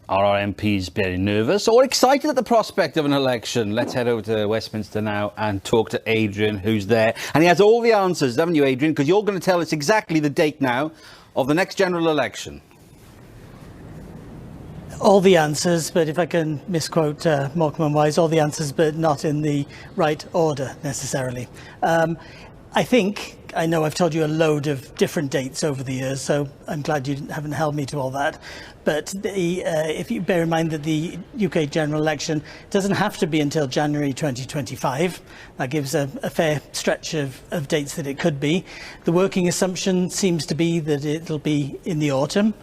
Are our MPs very nervous or excited at the prospect of an election? Let's head over to Westminster now and talk to Adrian, who's there. And he has all the answers, haven't you, Adrian? Because you're going to tell us exactly the date now of the next general election. All the answers, but if I can misquote Morecambe and Wise, all the answers, but not in the right order necessarily. I know I've told you a load of different dates over the years, so I'm glad you haven't held me to all that. But if you bear in mind that the UK general election doesn't have to be until January 2025, that gives a fair stretch of dates that it could be. The working assumption seems to be that it'll be in the autumn.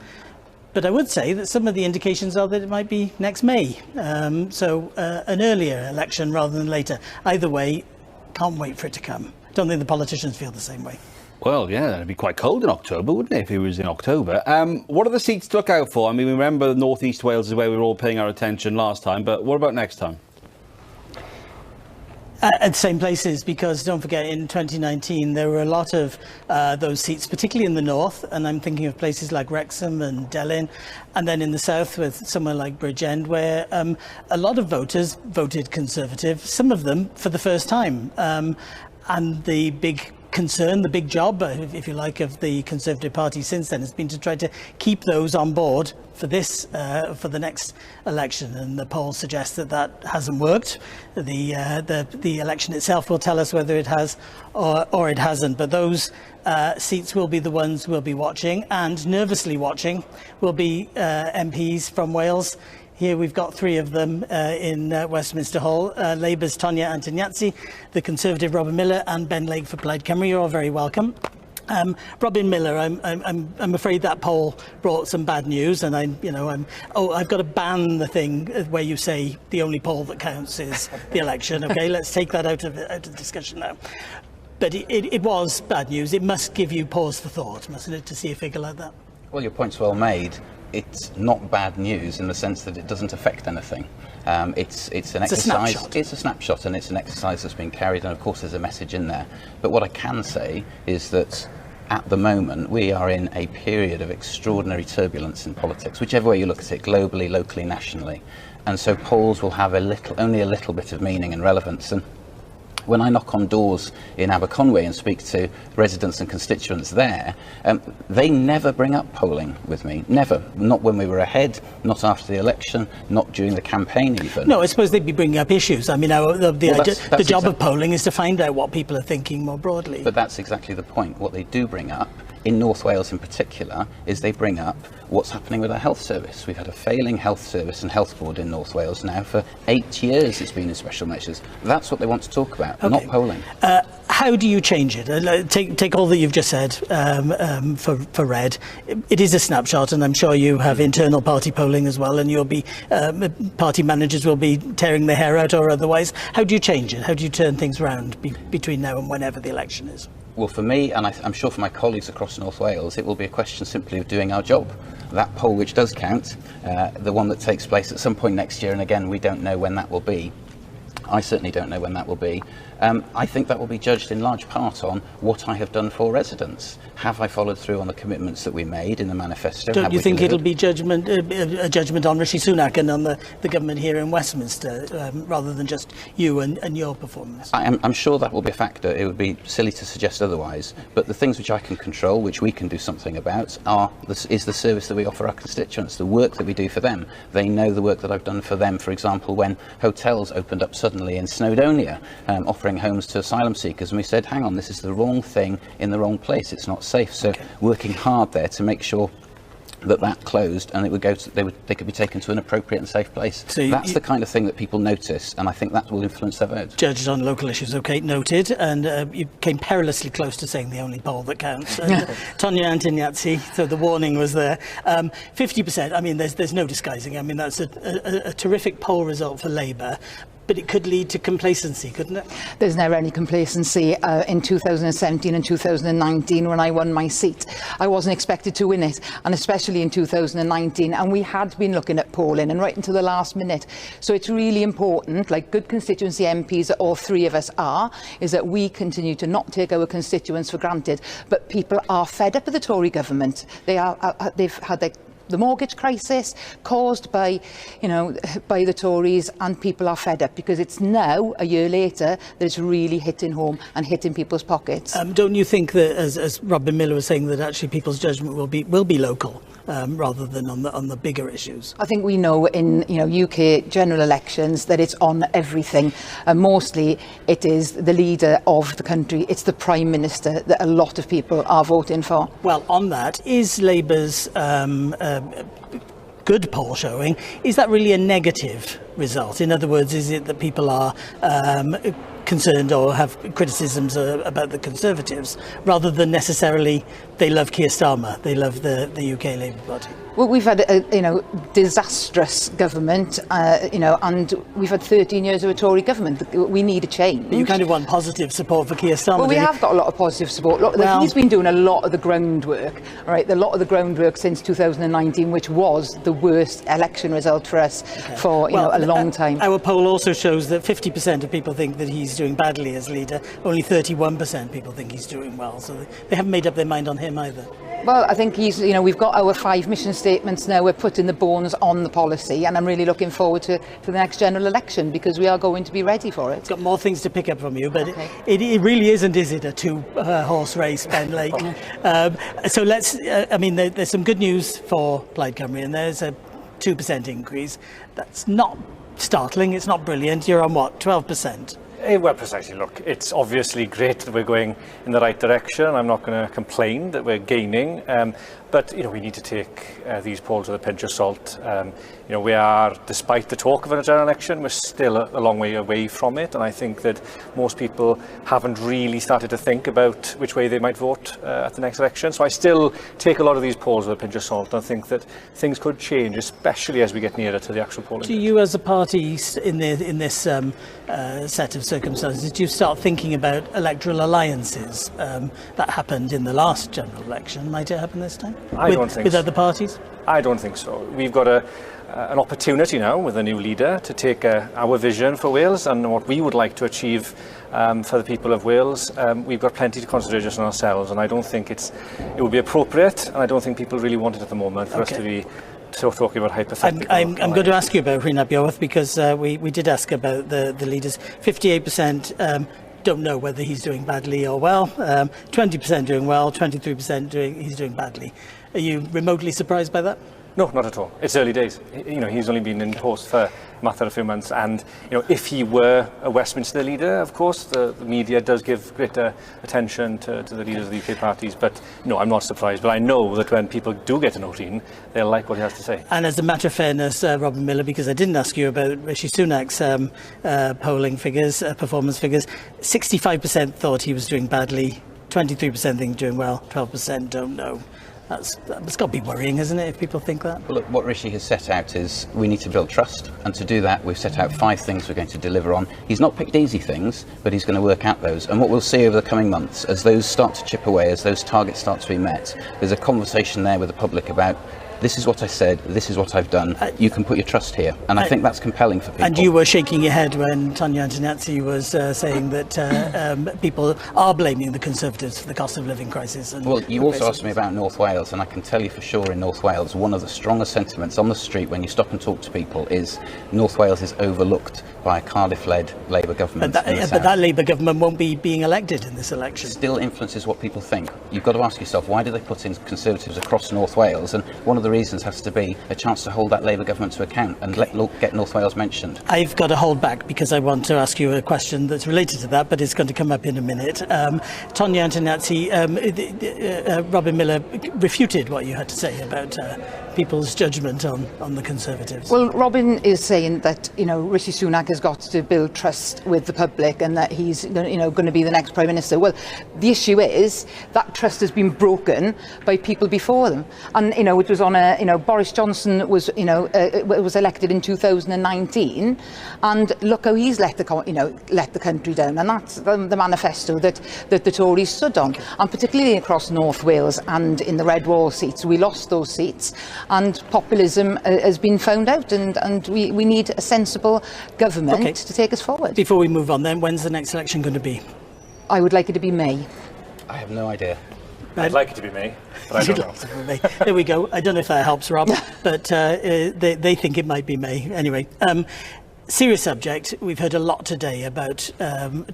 But I would say that some of the indications are that it might be next May. So an earlier election rather than later. Either way, can't wait for it to come. Don't think the politicians feel the same way. Well, yeah, it'd be quite cold in October, wouldn't it, if it was in October? What are the seats to look out for? I mean, we remember North East Wales is where we were all paying our attention last time, but what about next time? At the same places, because don't forget, in 2019 there were a lot of those seats, particularly in the north, and I'm thinking of places like Wrexham and Delyn, and then in the south with somewhere like Bridgend, where a lot of voters voted Conservative, some of them for the first time. And the big concern, the big job, if you like, of the Conservative Party since then has been to try to keep those on board for this, for the next election. And the polls suggest that that hasn't worked. The election itself will tell us whether it has or it hasn't. But those seats will be the ones we'll be watching, and nervously watching will be MPs from Wales. Here we've got three of them in Westminster Hall. Labour's Tonya Antoniazzi, the Conservative Robin Miller, and Ben Lake for Plaid Cymru. You're all very welcome. Robin Miller, I'm afraid that poll brought some bad news, and I've got to ban the thing where you say the only poll that counts is the election. Okay, let's take that out of discussion now. But it was bad news. It must give you pause for thought, mustn't it, to see a figure like that? Well, your point's well made. It's not bad news in the sense that it doesn't affect anything. It's an exercise. It's a snapshot, and it's an exercise that's been carried, and of course there's a message in there. But what I can say is that at the moment we are in a period of extraordinary turbulence in politics, whichever way you look at it, globally, locally, nationally. And so polls will have only a little bit of meaning and relevance. And when I knock on doors in Aberconwy and speak to residents and constituents there, they never bring up polling with me. Never. Not when we were ahead, not after the election, not during the campaign even. No, I suppose they'd be bringing up issues. I mean, the job of polling is to find out what people are thinking more broadly. But that's exactly the point. What they do bring up, in North Wales in particular, is they bring up what's happening with our health service. We've had a failing health service and health board in North Wales now for 8 years. It's been in special measures. That's what they want to talk about, not polling. How do you change it? Take all that you've just said for Red. It is a snapshot, and I'm sure you have internal party polling as well, and you'll be party managers will be tearing their hair out or otherwise. How do you change it? How do you turn things around between now and whenever the election is? Well, for me, and I'm sure for my colleagues across North Wales, it will be a question simply of doing our job. That poll which does count, the one that takes place at some point next year, and again, we don't know when that will be. I certainly don't know when that will be. I think that will be judged in large part on what I have done for residents. Have I followed through on the commitments that we made in the manifesto? Don't you think it'll be a judgment on Rishi Sunak and on the government here in Westminster, rather than just you and your performance? I'm sure that will be a factor. It would be silly to suggest otherwise. But the things which I can control, which we can do something about, is the service that we offer our constituents, the work that we do for them. They know the work that I've done for them, for example, when hotels opened up suddenly in Snowdonia, offering homes to asylum seekers, and we said, hang on, this is the wrong thing in the wrong place, it's not safe. So working hard there to make sure that closed, and they could be taken to an appropriate and safe place. So that's the kind of thing that people notice, and I think that will influence their vote. Judged on local issues, okay, noted. And you came perilously close to saying the only poll that counts. Tonya Antoniazzi, so the warning was there. 50%. I mean, there's no disguising. I mean, that's a terrific poll result for Labour. But it could lead to complacency, couldn't it? There's never any complacency. In 2017 and 2019, when I won my seat, I wasn't expected to win it, and especially in 2019. And we had been looking at polling, and right until the last minute. So it's really important, like good constituency MPs that all three of us are, is that we continue to not take our constituents for granted. But people are fed up with the Tory government. They've had their the mortgage crisis caused by, by the Tories, and people are fed up because it's now, a year later, that it's really hitting home and hitting people's pockets. Don't you think that, as Robin Miller was saying, that actually people's judgment will be local rather than on the bigger issues? I think we know in UK general elections that it's on everything. Mostly it is the leader of the country, it's the Prime Minister that a lot of people are voting for. Well, on that, is Labour's good poll showing, is that really a negative result? In other words, is it that people are concerned or have criticisms about the Conservatives rather than necessarily they love Keir Starmer, they love the UK Labour Party? Well, we've had a disastrous government, and we've had 13 years of a Tory government. We need a change. But you kind of want positive support for Keir Starmer. Well, we have got a lot of positive support. Look, he's been doing a lot of the groundwork, right? A lot of the groundwork since 2019, which was the worst election result for us for a long time. Our poll also shows that 50% of people think that he's doing badly as leader. Only 31% people think he's doing well. So they haven't made up their mind on him either. Well, I think we've got our 5 mission statements now. We're putting the bones on the policy, and I'm really looking forward to the next general election because we are going to be ready for it. It's got more things to pick up from you, but it really isn't, is it, a 2-horse race, Ben Lake? So let's, there's some good news for Plaid Cymru, and there's a 2% increase. That's not startling, it's not brilliant. You're on what, 12%? Well, precisely. Look, it's obviously great that we're going in the right direction. I'm not going to complain that we're gaining, but we need to take these polls with a pinch of salt. We are, despite the talk of a general election, we're still a long way away from it, and I think that most people haven't really started to think about which way they might vote at the next election. So I still take a lot of these polls with a pinch of salt, and I think that things could change, especially as we get nearer to the actual polling. Do you, as a party in this set of circumstances, did you start thinking about electoral alliances? That happened in the last general election. Might it happen this time? I don't think with so. Other parties? I don't think so. We've got an opportunity now with a new leader to take our vision for Wales and what we would like to achieve for the people of Wales. We've got plenty to concentrate just on ourselves, and I don't think it would be appropriate, and I don't think people really want it at the moment for us to be talking about hypothetical. I'm going to ask you about Rhun ap Iorwerth because we did ask about the leaders. 58% don't know whether he's doing badly or well. 20% doing well, 23% he's doing badly. Are you remotely surprised by that? No, not at all. It's early days. He's only been in post for a matter of a few months, and if he were a Westminster leader, of course, the media does give greater attention to the leaders of the UK parties. But no, I'm not surprised. But I know that when people do get to know Rhun, they'll like what he has to say. And as a matter of fairness, Robin Miller, because I didn't ask you about Rishi Sunak's polling figures, performance figures, 65% thought he was doing badly, 23% think doing well, 12% don't know. That's got to be worrying, isn't it, if people think that? Well, look, what Rishi has set out is we need to build trust, and to do that we've set out 5 things we're going to deliver on. He's not picked easy things, but he's going to work out those, and what we'll see over the coming months, as those start to chip away, as those targets start to be met, there's a conversation there with the public about this is what I said, this is what I've done, you can put your trust here. And I think that's compelling for people. And you were shaking your head when Tonya Antonescu was saying that people are blaming the Conservatives for the cost of living crisis. And well, you also asked me about North Wales, and I can tell you for sure in North Wales, one of the strongest sentiments on the street when you stop and talk to people is North Wales is overlooked by a Cardiff-led Labour government. But that Labour government won't be being elected in this election. It still influences what people think. You've got to ask yourself, why do they put in Conservatives across North Wales? And one of the reasons has to be a chance to hold that Labour government to account and get North Wales mentioned. I've got to hold back because I want to ask you a question that's related to that, but it's going to come up in a minute. Tonya Antonescu, Robin Miller refuted what you had to say about people's judgment on the Conservatives. Well, Robin is saying that Rishi Sunak has got to build trust with the public and that he's going to be the next Prime Minister. Well, the issue is that trust has been broken by people before them, and it was on Boris Johnson was elected in 2019, and look how he's let the country down, and that's the manifesto that the Tories stood on, and particularly across North Wales and in the Red Wall seats. We lost those seats, and populism has been found out, and we need a sensible government to take us forward. Before we move on then, when's the next election going to be? I would like it to be May. I have no idea. I'd like it to be me, but I don't know. May. There we go. I don't know if that helps, Rob, but they think it might be May. Anyway, serious subject. We've heard a lot today about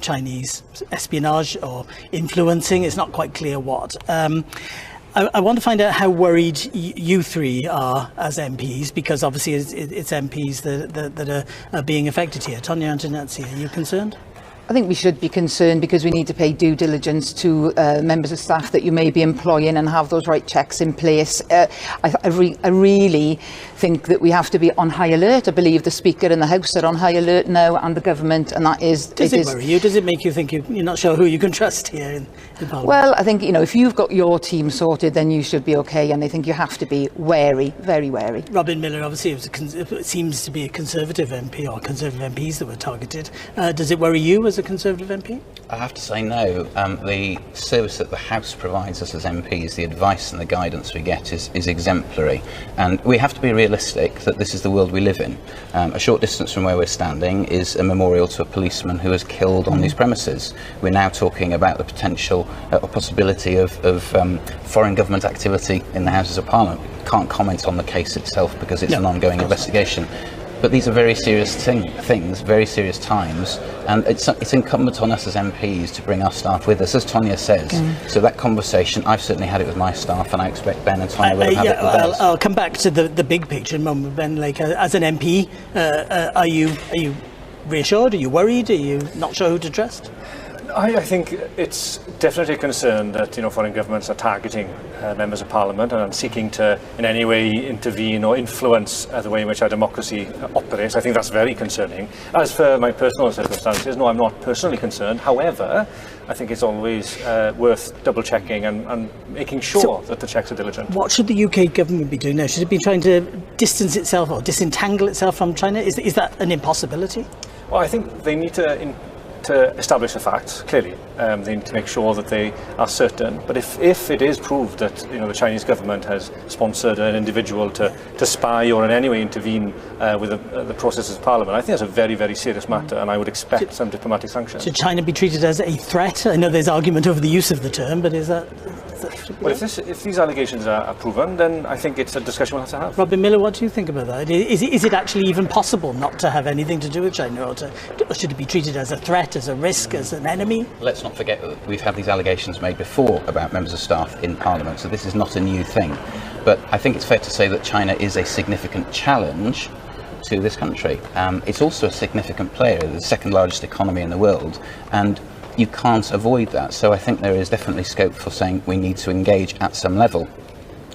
Chinese espionage or influencing. It's not quite clear what. I want to find out how worried you three are as MPs, because obviously it's MPs that are being affected here. Tonia Antonescu, are you concerned? I think we should be concerned because we need to pay due diligence to members of staff that you may be employing and have those right checks in place. I really think that we have to be on high alert. I believe the Speaker and the House are on high alert now, and the Government, and that is... Does it worry you? Does it make you think you're not sure who you can trust here in Parliament? Well, I think, if you've got your team sorted, then you should be okay, and I think you have to be wary, very wary. Robin Miller, obviously, it seems to be a Conservative MP, or Conservative MPs that were targeted. Does it worry you as a Conservative MP? I have to say no. The service that the House provides us as MPs, the advice and the guidance we get is exemplary. And we have to be realistic that this is the world we live in. A short distance from where we're standing is a memorial to a policeman who was killed on these premises. We're now talking about the potential or possibility of foreign government activity in the Houses of Parliament. Can't comment on the case itself because it's an ongoing investigation. But these are very serious things, very serious times, and it's incumbent on us as MPs to bring our staff with us, as Tonia says. So that conversation, I've certainly had it with my staff, and I expect Ben and Tonia will have it with theirs. I'll come back to the big picture in a moment, Ben. Like, as an MP, are you reassured? Are you worried? Are you not sure who to trust? I think it's definitely a concern that foreign governments are targeting members of Parliament and seeking to in any way intervene or influence the way in which our democracy operates. I think that's very concerning. As for my personal circumstances, no, I'm not personally concerned. However, I think it's always worth double checking and making sure that the checks are diligent. What should the UK government be doing now? Should it be trying to distance itself or disentangle itself from China? Is that an impossibility? Well, I think they need to establish the facts, clearly. They need to make sure that they are certain. But if it is proved that the Chinese government has sponsored an individual to spy or in any way intervene with the processes of Parliament, I think that's a very, very serious matter, and I would expect some diplomatic sanctions. Should China be treated as a threat? I know there's argument over the use of the term, but is that... Well, if these allegations are proven, then I think it's a discussion we'll have to have. Robin Miller, what do you think about that? Is it actually even possible not to have anything to do with China, or should it be treated as a threat, as a risk, as an enemy? Let's not forget that we've had these allegations made before about members of staff in Parliament, so this is not a new thing. But I think it's fair to say that China is a significant challenge to this country. It's also a significant player, the second largest economy in the world, and you can't avoid that. So I think there is definitely scope for saying we need to engage at some level.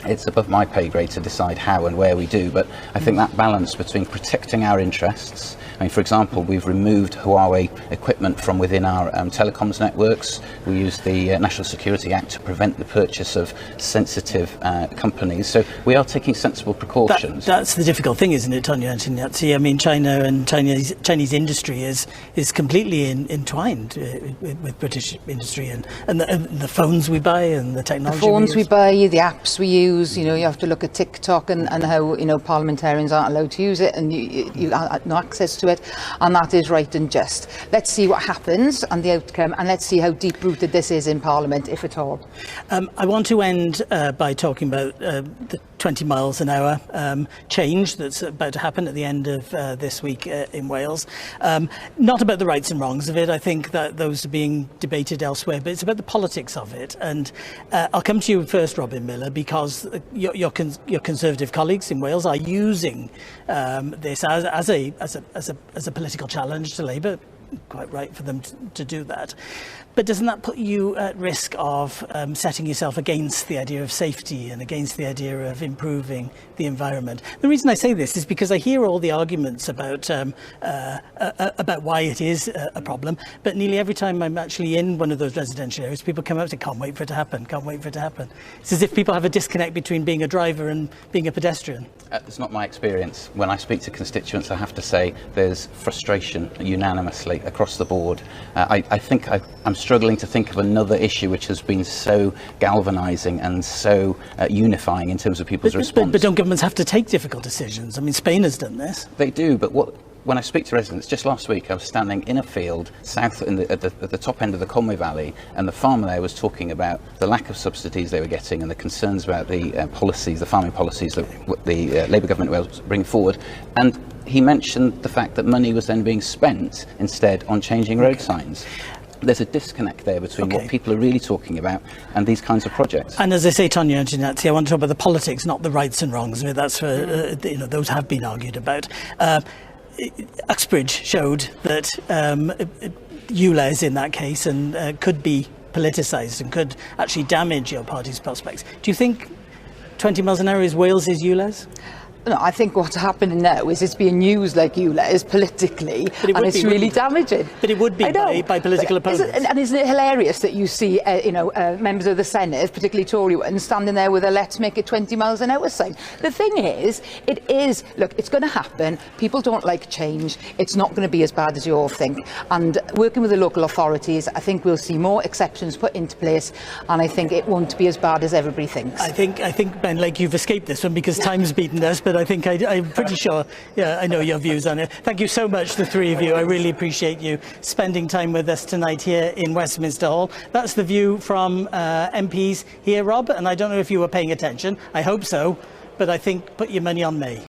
It's above my pay grade to decide how and where we do, but I think that balance between protecting our interests, for example, we've removed Huawei equipment from within our telecoms networks. We use the National Security Act to prevent the purchase of sensitive companies. So we are taking sensible precautions. That's the difficult thing, isn't it, Tonia Antonescu? China and Chinese industry is completely entwined with British industry and the phones we buy and the technology. The phones we buy, the apps we use. You have to look at TikTok and how parliamentarians aren't allowed to use it, and you have no access to it. And that is right and just. Let's see what happens and the outcome, and let's see how deep-rooted this is in Parliament, if at all. I want to end by talking about the 20 miles an hour change that's about to happen at the end of this week in Wales. Not about the rights and wrongs of it. I think that those are being debated elsewhere, but it's about the politics of it. And I'll come to you first, Robin Miller, because your Conservative colleagues in Wales are using this as a political challenge to Labour. Quite right for them to do that. But doesn't that put you at risk of setting yourself against the idea of safety and against the idea of improving the environment? The reason I say this is because I hear all the arguments about why it is a problem, but nearly every time I'm actually in one of those residential areas, people come up and say, can't wait for it to happen, can't wait for it to happen. It's as if people have a disconnect between being a driver and being a pedestrian. It's not my experience. When I speak to constituents, I have to say there's frustration unanimously across the board. I think I'm struggling to think of another issue which has been so galvanising and so unifying in terms of people's response. But don't governments have to take difficult decisions? Spain has done this. They do, but what when I speak to residents, just last week I was standing in a field south at the top end of the Conway Valley, and the farmer there was talking about the lack of subsidies they were getting and the concerns about the policies, the farming policies that the Labour government was bringing forward. And he mentioned the fact that money was then being spent instead on changing road signs. There's a disconnect there between what people are really talking about and these kinds of projects. And as I say, Tonya and Giannetti, I want to talk about the politics, not the rights and wrongs. I mean, that's those have been argued about. Uxbridge showed that ULEZ in that case and could be politicised and could actually damage your party's prospects. Do you think 20 miles an hour is Wales's ULEZ? No, I think what's happening now is it's being used like ULEZ politically, and it's really damaging. But it would be by political opponents. And isn't it hilarious that you see, members of the Senate, particularly Tory ones, standing there with a "Let's make it 20 miles an hour" sign? The thing is, look, it's going to happen. People don't like change. It's not going to be as bad as you all think. And working with the local authorities, I think we'll see more exceptions put into place, and I think it won't be as bad as everybody thinks. I think Ben Lake, you've escaped this one because time's beaten us. But I think I'm pretty sure, I know your views on it. Thank you so much, the three of you. I really appreciate you spending time with us tonight here in Westminster Hall. That's the view from MPs here, Rob, and I don't know if you were paying attention. I hope so, but I think put your money on me.